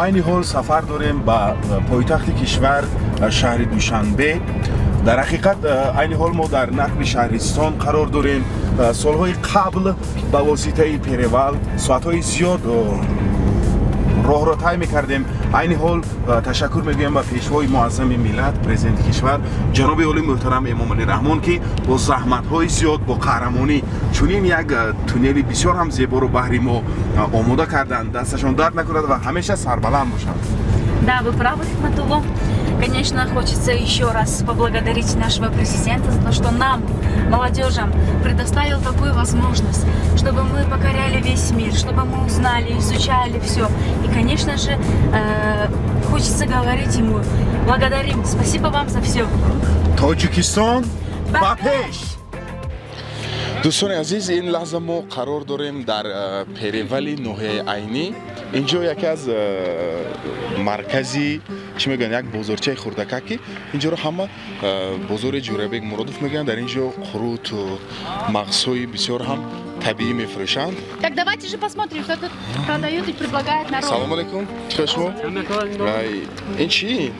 عین حال سفر داریم با پایتخت کشور شهر دوشنبه. در حقیقت عین حال ما در نقب شهرستان قرار داریم. سالهای قبل با واسطه پیروال ساعتهای زیاد راه را طی می‌کردیم. عین حال تشکر می‌گویم به پیشوای معظم ملت پرزیدنت کشور جناب عالی محترم امام علی رحمان که با زحمت‌های زیاد با قهرمانی چنین یک تونل بسیار هم زیبا رو بهر ما آماده کردند. دستشان درد نکند و همیشه سربلند باشند. Да, вы правы, Хикматулло. Конечно, хочется еще раз поблагодарить нашего президента за то, что нам, молодежам, предоставил такую возможность, чтобы мы покоряли весь мир, чтобы мы узнали, изучали все. И, конечно же, хочется говорить ему: благодарим, спасибо вам за все. Таджикистан, бапеш! دوستان عزیز، این لحظه ما قرار داریم در پیرولی نوحه عینی. اینجا یکی از مرکزی چی میگن یک بازارچه خردککی. اینجا رو همه بازار جورابک مرادف میگن. در اینجا خروط و مغزهای بسیار هم طبیعی میفروشند. Так давайте же посмотрим, кто тут продает и предлагает народ. سلام علیکم. چطور شما؟ این چی؟ این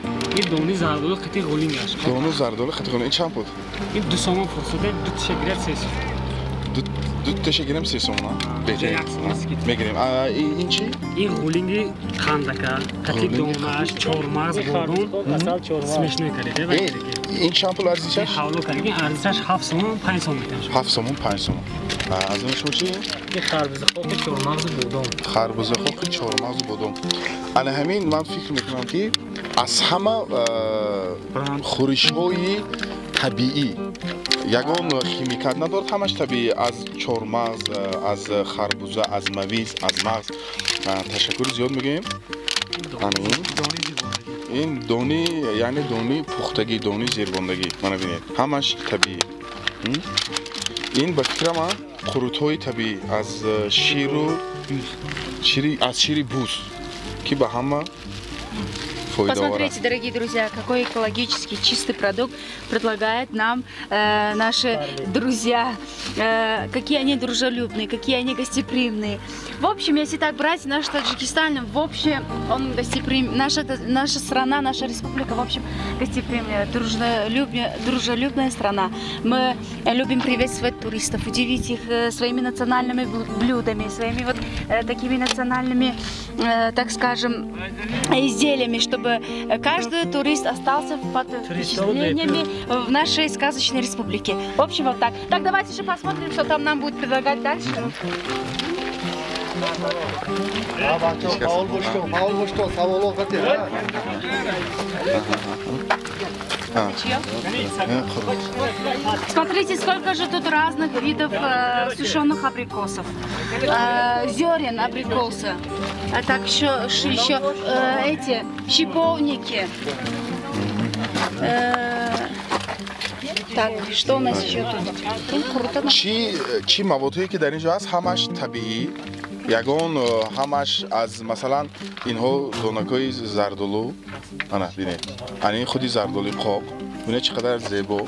دونی زردالو خیلی غولینگ است. دونی زردالو خیلی غولینگ. این چند بود؟ این 2 سوم فرصته 2 تشه گرفت 3 سوم. 2 تشه گرفت 3 سوم بهتره. میگیریم. این چی؟ این غولینگ خندکا خیلی دوناش چهارمغز بودن. سمشنه کردی. این چند پول ارزشش؟ حالا کردی ارزشش 7 سوم 5 سوم میشه. 7 سوم 5 سوم. از این شو چی؟ این خربزه خوک چهارمغز بودن. خربزه خوک چهارمغز بودن. انا همین من فکر میکنم که از همه خورش‌های طبیعی یگان خیمیکات ندارد، همش طبیعی، از چهارمغز، از خربوزه، از مویز، از مغز. تشکر زیاد میگیم. این دونی یعنی دونی پختگی، دونی زیرباندگی. من ببینید همش طبیعی. این به فکر من خروط‌های طبیعی از شیر بوز که به همه Посмотрите, дорогие друзья, какой экологически чистый продукт предлагает нам наши друзья, какие они дружелюбные, какие они гостеприимные. В общем, если так брать, наш Таджикистан, в общем, он гостеприимный, наша страна, наша республика, в общем, гостеприимная, дружелюбная страна. Мы любим приветствовать туристов, удивить их своими национальными блюдами, своими вот такими национальными, так скажем, изделиями, чтобы каждый турист остался под впечатлениями в нашей сказочной республике. В общем, вот так. Так, давайте же посмотрим, что там нам будет предлагать дальше. Смотрите, сколько же тут разных видов сушеных абрикосов, зерен абрикоса, а так еще эти шиповники. Так, что у нас еще тут? چی موادهایی که در اینجا هست همش طبیعی. یگان همش از مثلا اینها دونکای زردالو. نه ببینید. این خودی زردالو قاق. ببینید چقدر زیبا.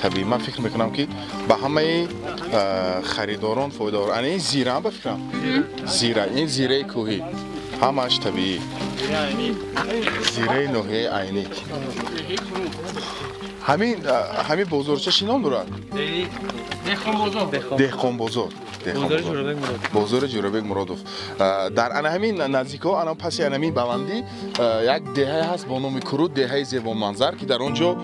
طبیعی. من فکر میکنم که به همه خریداران فایده داره. این زیره هم بفکرم. زیره. این زیره کوهی. همش طبیعی. زیره نوحه عینی. همین بازارچه چی نام دارد؟ دهقان بازار. بازار جورابک مرادف. در همین نزدیکا انا پس همین بلندی یک دهه هست با نام کرود، دهه زیبا منظر که در آنجا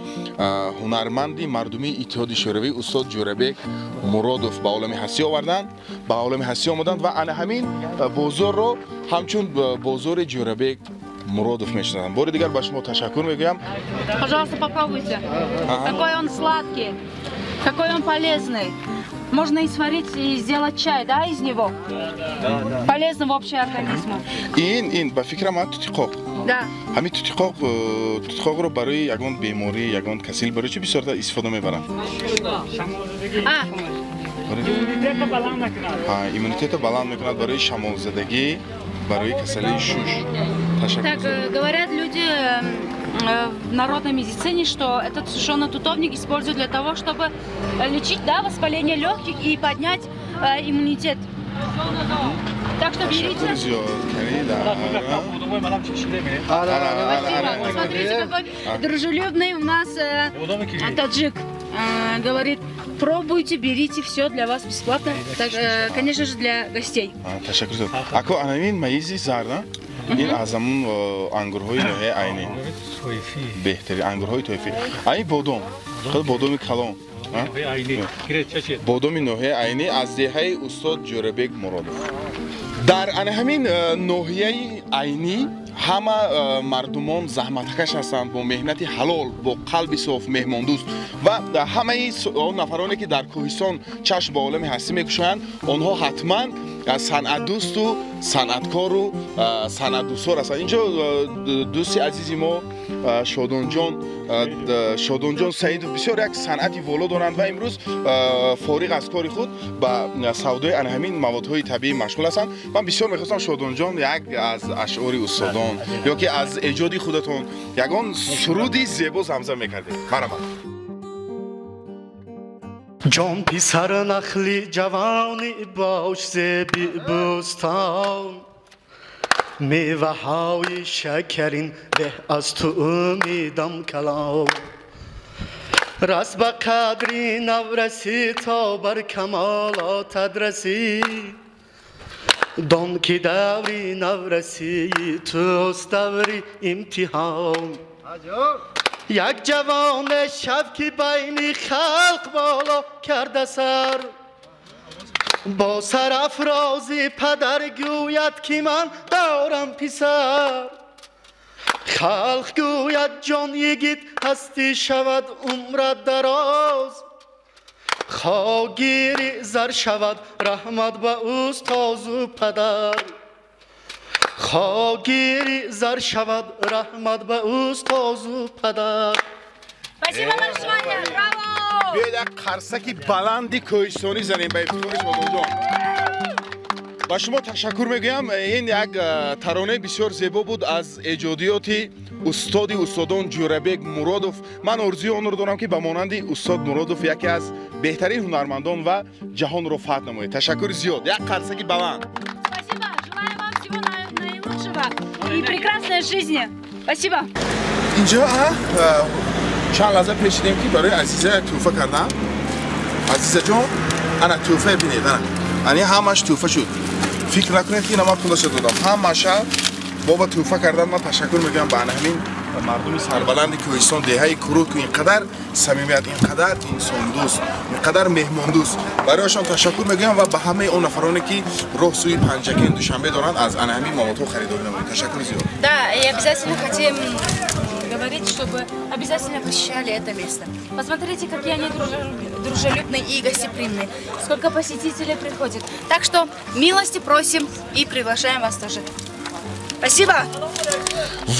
هنرمندی مردمی اتحاد شوروی استاد جورابک مرادف به عالم هستی آوردند، به عالم هستی آمدند و همین بازار رو همچون بازار جورابک مرادف میشناسند. بار دیگر به شما تشکر میگویم. Пожалуйста, попробуйте. Какой он сладкий, какой он полезный. Можно и сварить, и сделать чай, да, из него? Полезно вообще организму. این به فکر من توتیقاق. Да. همین توتیقاق رو برای یگان بیماری، یگان کسیل برای چه بسیار استفاده میبرن؟ ایمونیتت بلند میکند برای شمالزدگی، برای کسلی شوش. Так говорят люди в народной медицине, что этот сушеный тутовник используют для того, чтобы лечить, да, воспаление легких и поднять иммунитет Так что берите. Спасибо. Посмотрите, какой дружелюбный у нас таджик. Говорит, пробуйте, берите, все для вас бесплатно. Так, конечно же, для гостей. Teşekkür ederim. Ako anamin mayizi zarda. این از همون انگورهای نوعی عینی بهتری انگورهای تویفی این بادام خود بادام کلان بادام نوعی عینی از دهه استاد جوربک مرادوف در همین نوعی عینی همه مردمان زحمتکش هستند با مهنت حلال با قلب صاف مهماندوست و همه اون نفرانی که در کوهستان چشم به عالم هستی میکشند آنها حتما صنعت دوست و صنعتکار و صنعت دوستار هستند. اینجا دوستی عزیزی ما شادون جان سعید بسیار یک صنعتی والا دارند و امروز فارغ از کار خود به سودای همین موادهای طبیعی مشغول هستند. من بسیار میخواستم شادون جان یک از اشعار استادان یا که از ایجاد خودتون یگان سرودی زیبا زمزمه میکردید. مرحبا. جان پسر نخلی جوانی باش زیبی بستان میوه های شکرین به از تو امیدم کلام رس به قدری نورسی تا بر کمالات رسی دان که دوری نورسی توست دوری امتحان یک جوان شب که بین خلق بالا کرده سر با سرافرازی پدر گوید که من دارم پسر خلق گوید جان یگید هستی شود عمرت دراز خواگیری زر شود رحمت به استاد و پدر خواگیری زر شود رحمت به استاد و پدر. Спасибо большое, браво! بیاید یک قرصکی بلندی کوهستانی زنیم به افتخار شادون جان. با شما تشکر میگویم. این یک ترانه بسیار زیبا بود از ایجادیات استادان جوربک مرادوف. من آرزوی آن را دارم که به مانند استاد مرادوف یکی از بهترین هنرمندان و جهان را فتح نمایید. تشکر زیاد. یک قرصکی بلند. Спасибо, желаю вам всего наилучшего и прекрасной жизни. Спасибо. اینجا چند لحظه پیشیدیم که برای عزیزه توفه کردم. عزیزه جان انا توفه بینید انا همش توفه شد. فکر نکنید که من پولش دادم. همش بابا توفه کردن. من تشکر میگم به همین مردم سربلند کوهستان دهه کرود که اینقدر صمیمیت اینقدر انسان دوست اینقدر مهمان دوست برایشان تشکر میگم و به همه اون نفرانی که راه سوی پنجگین دوشنبه دارند از همین موادها خریداری نمایید. تشکر زیاد. Да, и обязательно хотим говорить, чтобы обязательно посещали это место. Посмотрите, какие они дружелюбные и гостеприимные. Сколько посетителей приходит. Так что милости просим и приглашаем вас тоже. Спасибо.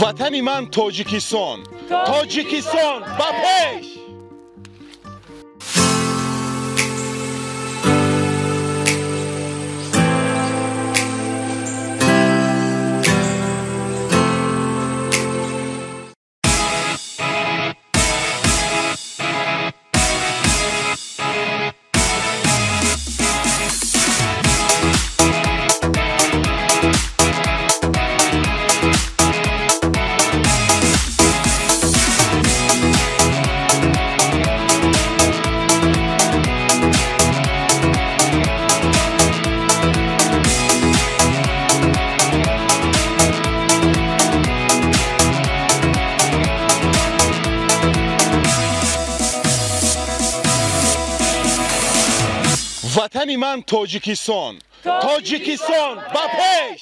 وطن من تاجیکستان. تاجیکستان با پیش. وطن من تاجیکستان. تاجیکستان با پیش.